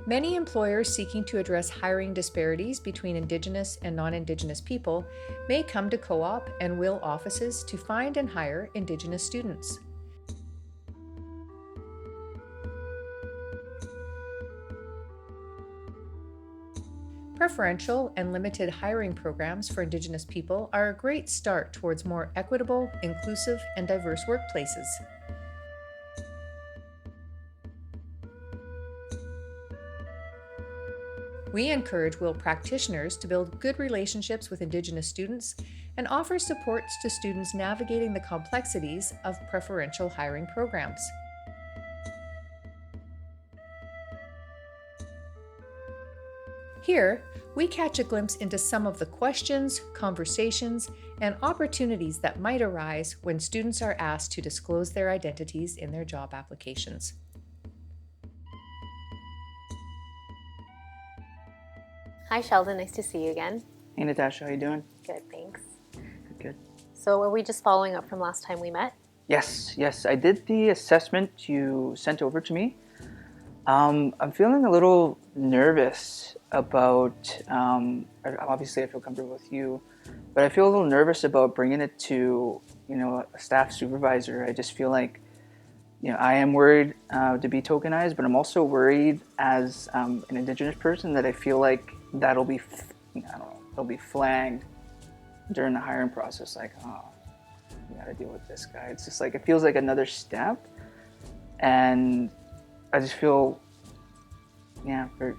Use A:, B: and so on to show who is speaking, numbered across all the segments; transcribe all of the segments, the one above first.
A: Many employers seeking to address hiring disparities between Indigenous and non-Indigenous people may come to co-op and WIL offices to find and hire Indigenous students. Preferential and limited hiring programs for Indigenous people are a great start towards more equitable, inclusive, and diverse workplaces. We encourage WIL practitioners to build good relationships with Indigenous students and offer supports to students navigating the complexities of preferential hiring programs. Here, we catch a glimpse into some of the questions, conversations, and opportunities that might arise when students are asked to disclose their identities in their job applications.
B: Hi Sheldon, nice to see you again.
C: Hey Natasha, how you doing?
B: Good, thanks.
C: Good.
B: So are we just following up from last time we met?
C: Yes, I did the assessment you sent over to me. I'm feeling a little nervous about, obviously I feel comfortable with you, but I feel a little nervous about bringing it to, a staff supervisor. I just feel like, I am worried to be tokenized, but I'm also worried as an Indigenous person that I feel like that'll be, it'll be flagged during the hiring process. Like, oh, you gotta deal with this guy. It's just like, it feels like another step. And I just feel,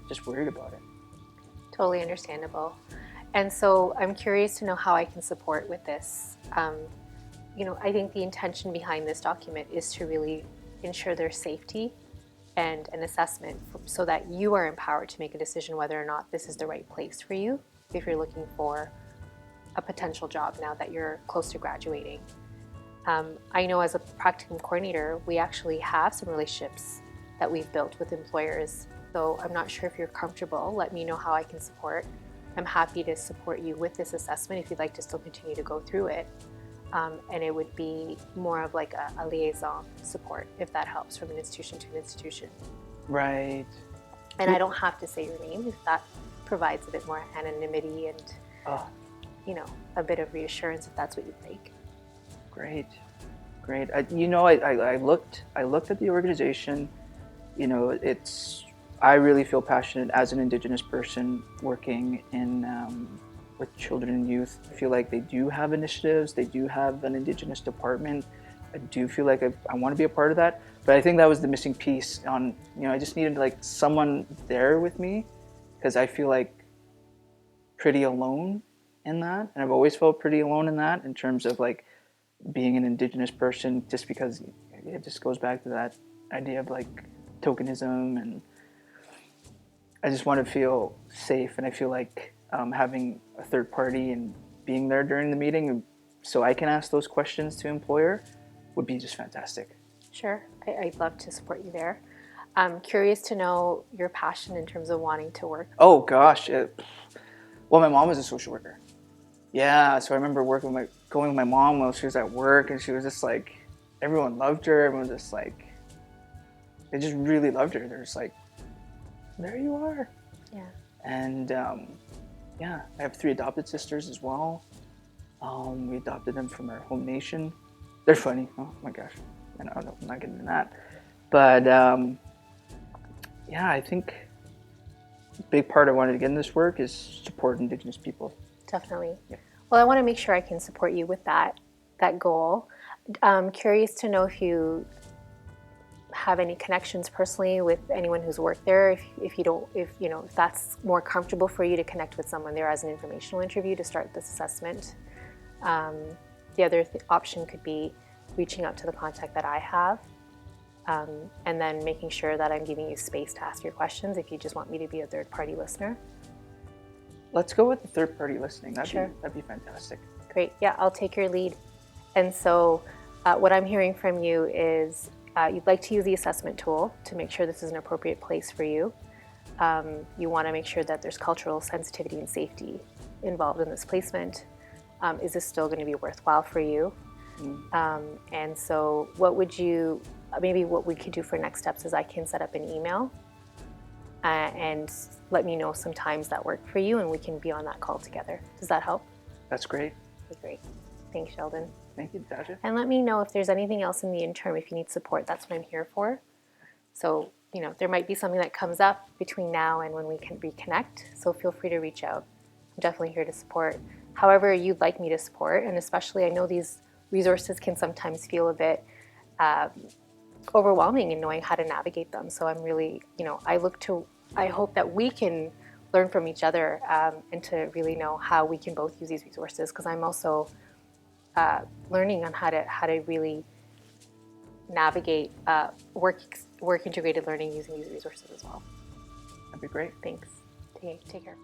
C: just worried about it.
B: Totally understandable. And so I'm curious to know how I can support with this. I think the intention behind this document is to really ensure their safety and an assessment so that you are empowered to make a decision whether or not this is the right place for you if you're looking for a potential job now that you're close to graduating. I know as a practicum coordinator, we actually have some relationships that we've built with employers. So I'm not sure if you're comfortable. Let me know how I can support. I'm happy to support you with this assessment if you'd like to still continue to go through it. And it would be more of like a liaison support, if that helps, from an institution to an institution.
C: Right.
B: And I don't have to say your name if that provides a bit more anonymity and, a bit of reassurance if that's what you'd like.
C: Great. I looked at the organization. I really feel passionate as an Indigenous person working in with children and youth. I feel like they do have initiatives. They do have an Indigenous department. I do feel like I want to be a part of that. But I think that was the missing piece on, I just needed like someone there with me because I feel like pretty alone in that. And I've always felt pretty alone in that in terms of like being an Indigenous person, just because it just goes back to that idea of like tokenism, and I just want to feel safe. And I feel like having a third party and being there during the meeting so I can ask those questions to employer would be just fantastic.
B: Sure, I'd love to support you there. I'm curious to know your passion in terms of wanting to work.
C: Oh gosh, well, my mom was a social worker. Yeah, so I remember going with my mom while she was at work, and she was just like, everyone loved her. Everyone just like, they just really loved her. They're just like, there you are.
B: Yeah.
C: And I have 3 adopted sisters as well. We adopted them from our home nation. They're funny. Oh my gosh. I'm not getting into that. But I think a big part I wanted to get in this work is support Indigenous people.
B: Definitely.
C: Yeah.
B: Well, I want to make sure I can support you with that goal. I'm curious to know if you have any connections personally with anyone who's worked there. If that's more comfortable for you to connect with someone there as an informational interview to start this assessment. The other option could be reaching out to the contact that I have, and then making sure that I'm giving you space to ask your questions if you just want me to be a third-party listener.
C: Let's go with the third-party listening.
B: Sure.
C: That'd be fantastic.
B: Great. Yeah, I'll take your lead. And so what I'm hearing from you is you'd like to use the assessment tool to make sure this is an appropriate place for you. You want to make sure that there's cultural sensitivity and safety involved in this placement. Is this still going to be worthwhile for you? And so what we could do for next steps is I can set up an email and let me know some times that work for you, and we can be on that call together. Does that help?
C: That's great.
B: Okay, great. Thanks, Sheldon.
C: Thank you, Natasha.
B: And let me know if there's anything else in the interim. If you need support, that's what I'm here for. So, there might be something that comes up between now and when we can reconnect. So feel free to reach out. I'm definitely here to support however you'd like me to support. And especially, I know these resources can sometimes feel a bit overwhelming in knowing how to navigate them. So I'm really, I hope that we can learn from each other and to really know how we can both use these resources, because I'm also learning on how to really navigate work integrated learning using these resources as well.
C: That'd be great.
B: Thanks. Take care.